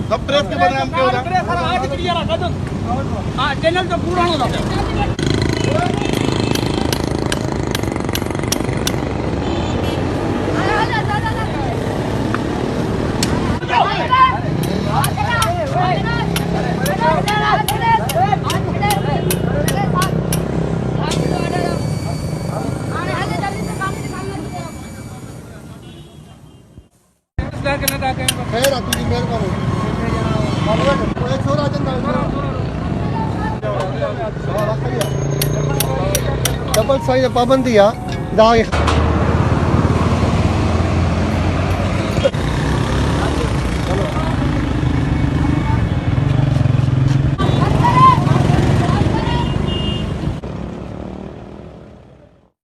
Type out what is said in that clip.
सब प्रेस के बदनाम क्यों होगा? हाँ चैनल तो पूरा होगा। डबल साइज पाबंदी आहे।